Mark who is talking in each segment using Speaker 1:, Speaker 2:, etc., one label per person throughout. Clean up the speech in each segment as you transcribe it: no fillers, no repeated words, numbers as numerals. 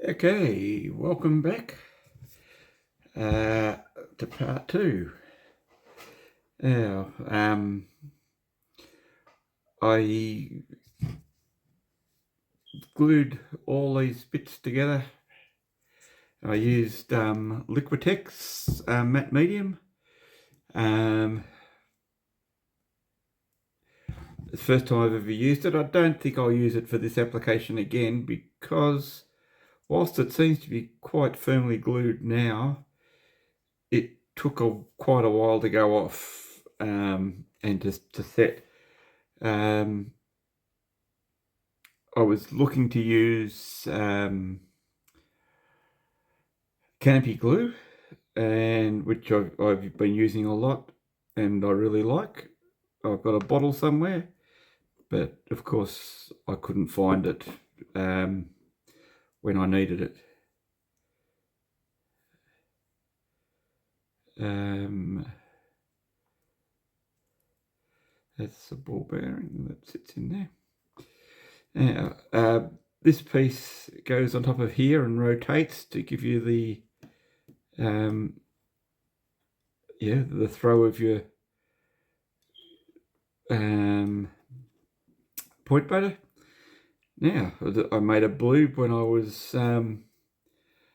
Speaker 1: Okay, welcome back to part two. Now, I glued all these bits together. I used Liquitex matte medium. It's the first time I've ever used it. I don't think I'll use it for this application again because whilst it seems to be quite firmly glued now, it took quite a while to go off and to set. I was looking to use canopy glue, and which I've been using a lot, and I really like. I've got a bottle somewhere, but of course I couldn't find it when I needed it. That's the ball bearing that sits in there. Now, this piece goes on top of here and rotates to give you the the throw of your point butter. Now, I made a bloob when I was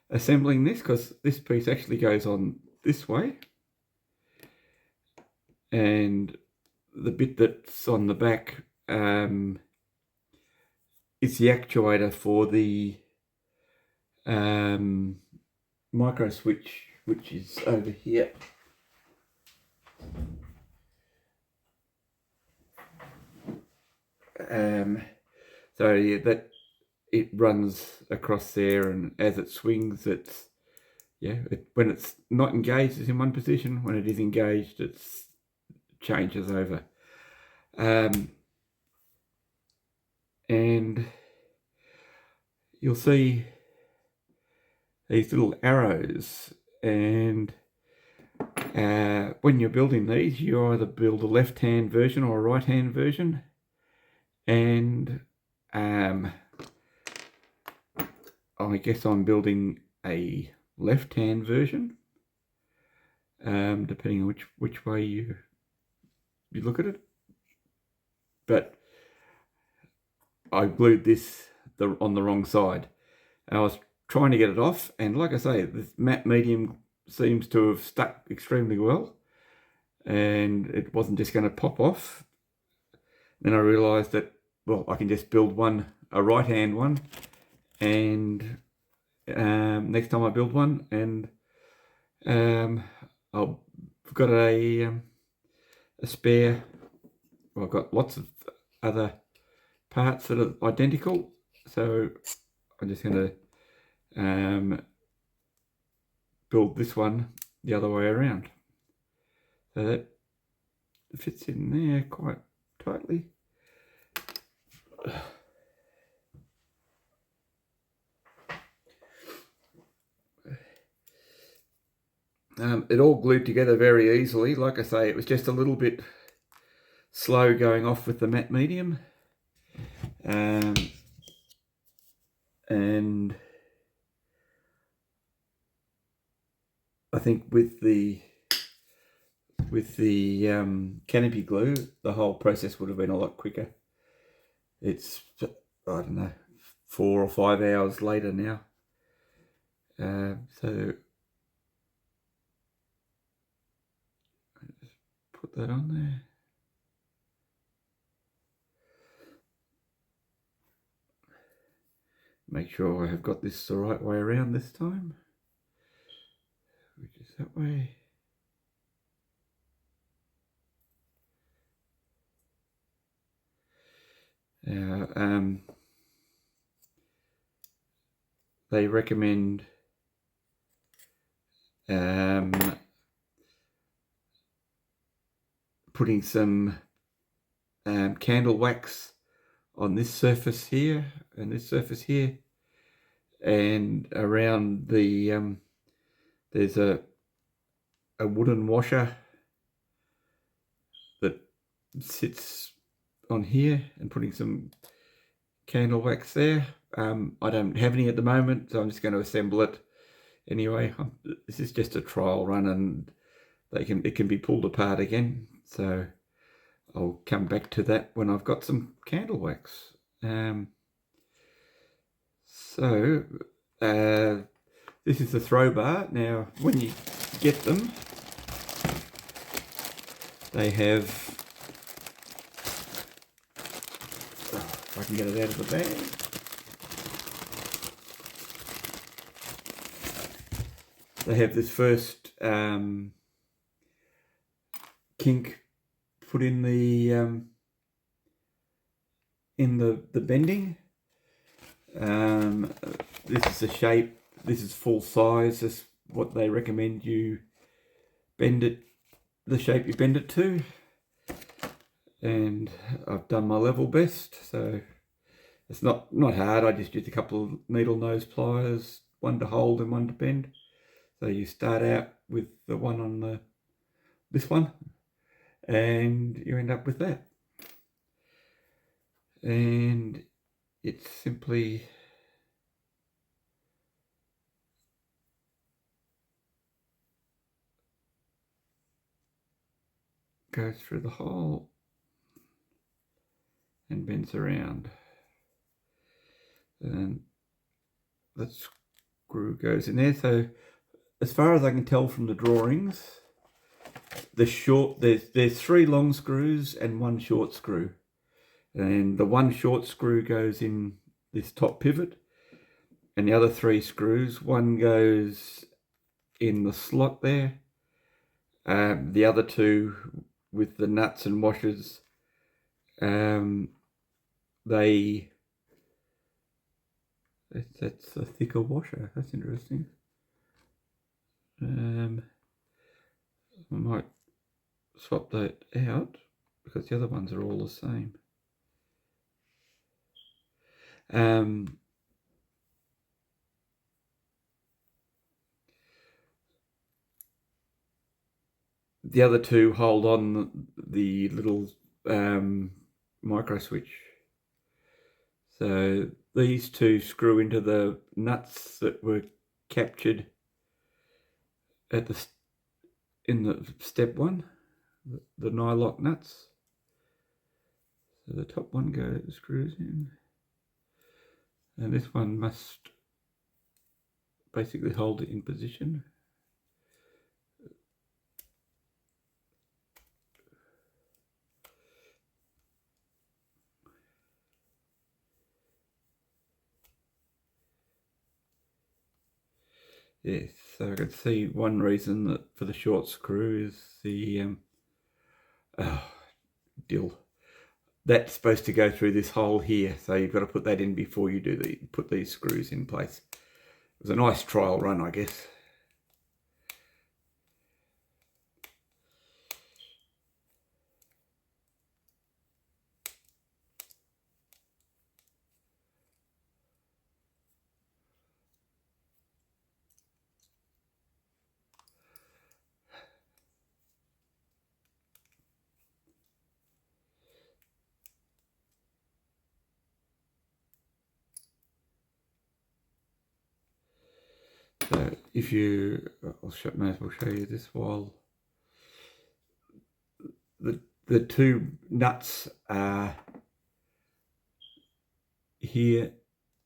Speaker 1: assembling this because this piece actually goes on this way, and the bit that's on the back is the actuator for the micro switch, which is over here. So yeah, that it runs across there, and as it swings, it's when it's not engaged, it's in one position. When it is engaged, it changes over. And you'll see these little arrows, and when you're building these, you either build a left-hand version or a right-hand version, and I guess I'm building a left-hand version, depending on which way you look at it. But I glued this on the wrong side. I was trying to get it off, and like I say, this matte medium seems to have stuck extremely well, and it wasn't just going to pop off. Then I realised that, well, I can just build a right-hand one, and next time I build one, and I've got a spare. Well, I've got lots of other parts that are identical, so I'm just going to build this one the other way around. So that fits in there quite tightly. It all glued together very easily. Like I say, it was just a little bit slow going off with the matte medium. And I think with the canopy glue, the whole process would have been a lot quicker. It's, I don't know, 4 or 5 hours later now. So just put that on there. Make sure I have got this the right way around this time, which is that way. Now, they recommend putting some candle wax on this surface here and this surface here, and around the there's a wooden washer that sits on here, and putting some candle wax there. I don't have any at the moment, so I'm just going to assemble it anyway. This is just a trial run, and it can be pulled apart again. So I'll come back to that when I've got some candle wax. This is the throw bar. Now, when you get them, they have, if I can get it out of the bag. They have this first kink put in the bending. This is the shape. This is full size. This is what they recommend you bend it, the shape you bend it to. And I've done my level best, so it's not hard. I just used a couple of needle nose pliers, one to hold and one to bend. So you start out with the one on this one, and you end up with that. And it simply goes through the hole and bends around. And that screw goes in there. So as far as I can tell from the drawings, there's 3 long screws and 1 short screw. And the 1 short screw goes in this top pivot, and the other 3 screws, one goes in the slot there. The other 2 with the nuts and washers, that's a thicker washer. That's interesting. I might swap that out because the other ones are all the same. The other 2 hold on the little micro switch. So these 2 screw into the nuts that were captured at in the step 1, the nylock nuts. So the top one screws in, and this one must basically hold it in position. Yes, so I can see one reason that for the short screw is the dill. That's supposed to go through this hole here, so you've got to put that in before you put these screws in place. It was a nice trial run, I guess. So if you, may as well show you this while the 2 nuts are here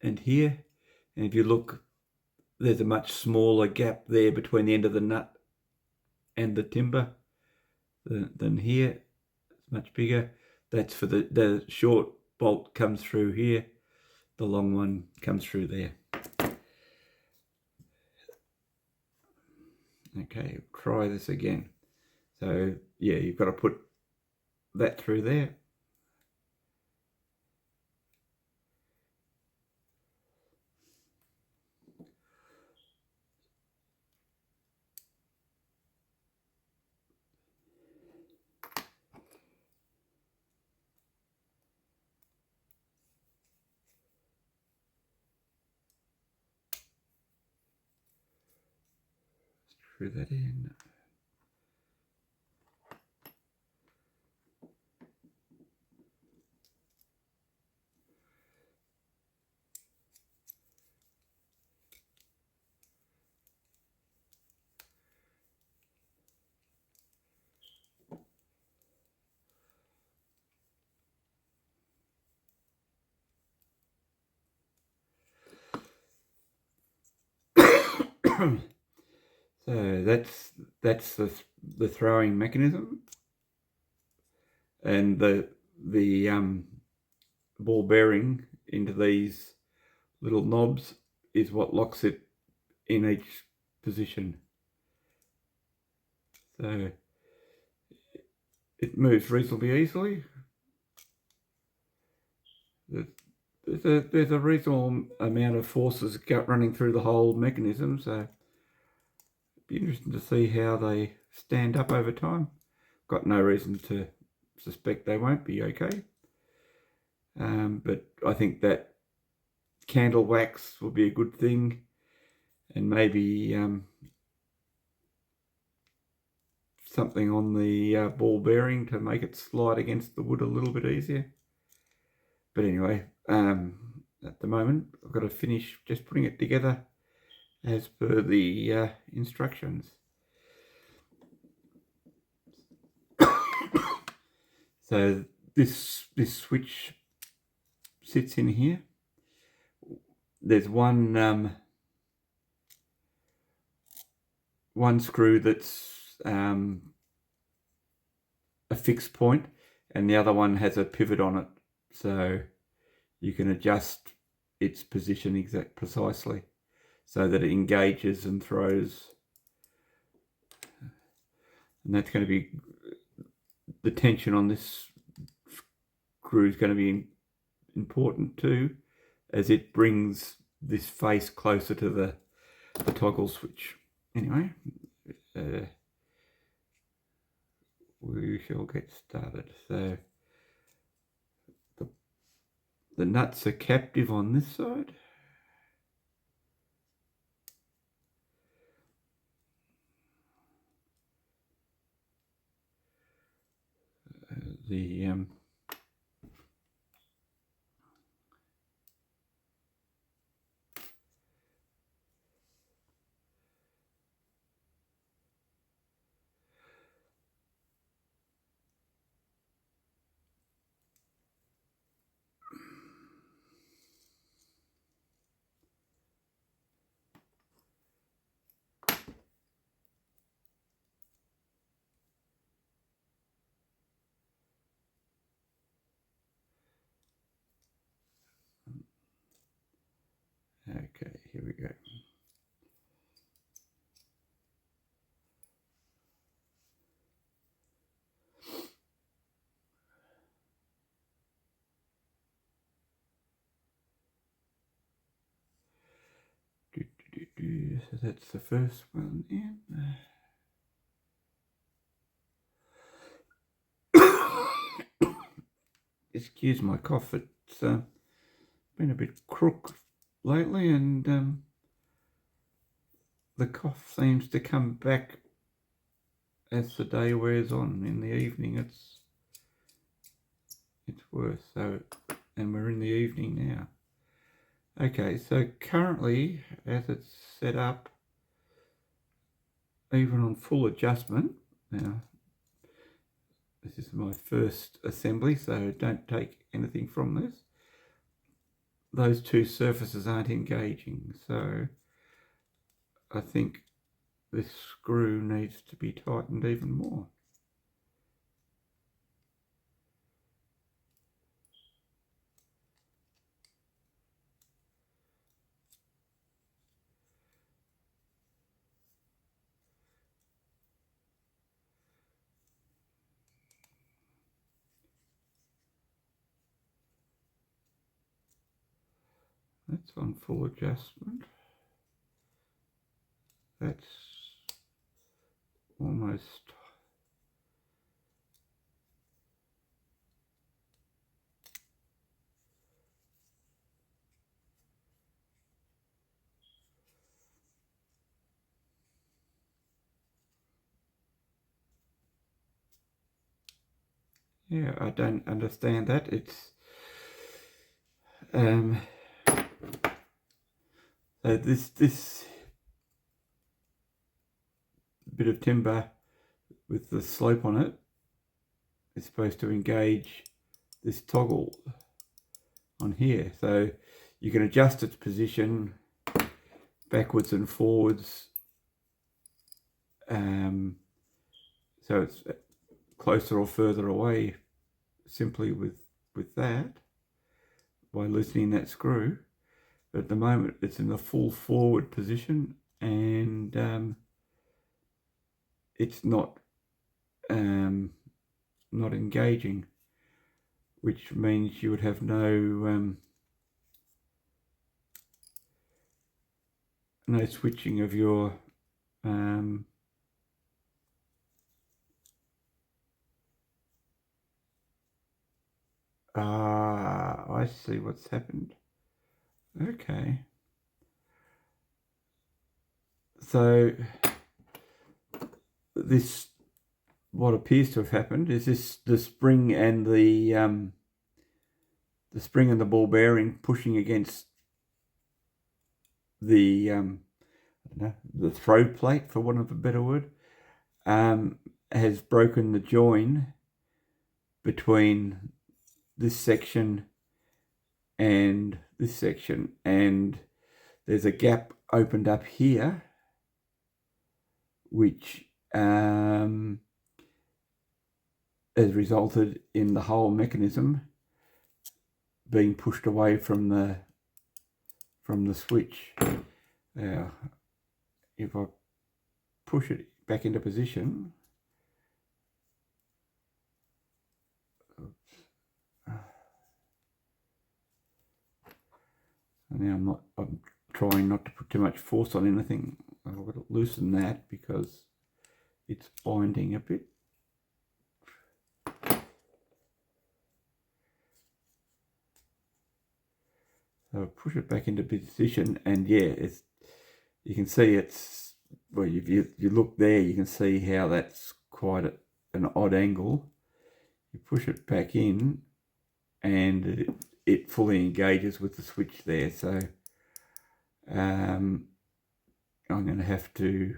Speaker 1: and here, and if you look, there's a much smaller gap there between the end of the nut and the timber than here. It's much bigger. That's for the short bolt comes through here, the long one comes through there. Okay, try this again. So yeah, you've got to put that through there. Screw that in. So that's the throwing mechanism, and the ball bearing into these little knobs is what locks it in each position. So it moves reasonably easily. There's a reasonable amount of forces running through the whole mechanism, so it'd be interesting to see how they stand up over time. Got no reason to suspect they won't be okay. But I think that candle wax will be a good thing, and maybe something on the ball bearing to make it slide against the wood a little bit easier. But anyway, at the moment I've got to finish just putting it together as per the instructions. So this switch sits in here. There's one screw that's a fixed point, and the other one has a pivot on it, so you can adjust its position precisely so that it engages and throws. And that's going to be, the tension on this screw is going to be important too, as it brings this face closer to the toggle switch. Anyway, we shall get started. So the nuts are captive on this side. Okay, here we go. So that's the first one in. Excuse my cough, it's been a bit crook lately, and the cough seems to come back as the day wears on. In the evening it's worse, so, and we're in the evening now. Okay, so currently, as it's set up, even on full adjustment, now this is my first assembly, so don't take anything from this. Those two surfaces aren't engaging, so I think this screw needs to be tightened even more. That's on full adjustment. That's almost. Yeah, I don't understand that. It's so this bit of timber with the slope on it is supposed to engage this toggle on here, so you can adjust its position backwards and forwards, so it's closer or further away simply with that, by loosening that screw. But at the moment it's in the full forward position, and it's not engaging, which means you would have no switching of your I see what's happened. Okay, so this, what appears to have happened is the spring and the ball bearing pushing against the the throw plate, for want of a better word, has broken the join between this section and this section, and there's a gap opened up here, which has resulted in the whole mechanism being pushed away from the switch. Now, if I push it back into position, now I'm trying not to put too much force on anything. I've got to loosen that because it's binding a bit. So push it back into position, and yeah, you can see it's, well, if you look there, you can see how that's quite an odd angle. You push it back in, and it fully engages with the switch there. So I'm going to have to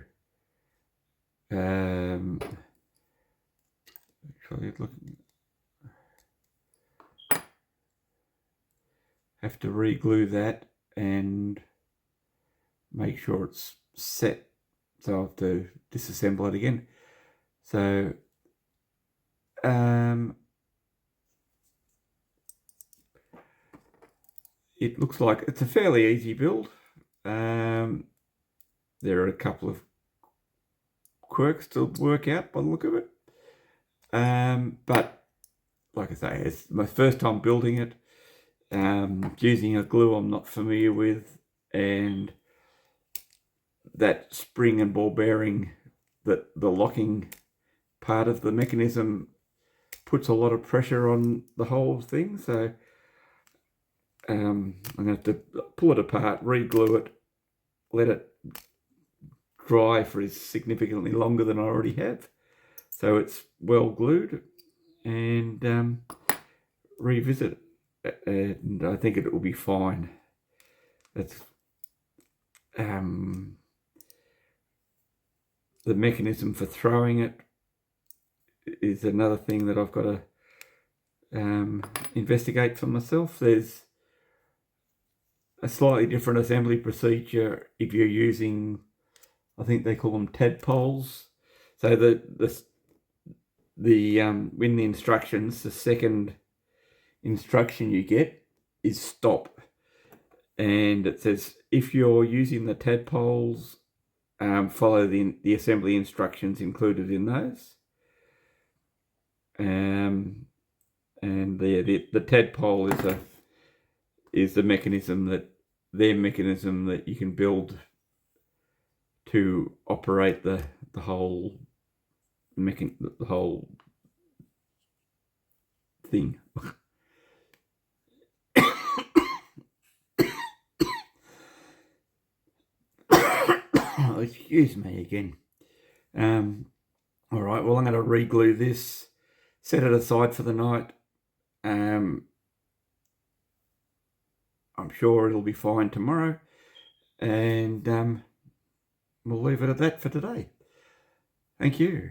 Speaker 1: re-glue that and make sure it's set. So I'll have to disassemble it again. So it looks like it's a fairly easy build. There are a couple of quirks to work out by the look of it, but like I say, it's my first time building it, using a glue I'm not familiar with, and that spring and ball bearing, that the locking part of the mechanism puts a lot of pressure on the whole thing. So I'm going to have to pull it apart, re-glue it, let it dry for significantly longer than I already have, so it's well glued, and revisit it, and I think it will be fine. That's the mechanism for throwing it is another thing that I've got to investigate for myself. There's a slightly different assembly procedure if you're using, I think they call them tadpoles. So in the instructions, the second instruction you get is stop, and it says if you're using the tadpoles, follow the assembly instructions included in those. And the tadpole is the mechanism that you can build to operate the whole thing. Oh, excuse me again. All right, well, I'm going to re-glue this, set it aside for the night. I'm sure it'll be fine tomorrow, and we'll leave it at that for today. Thank you.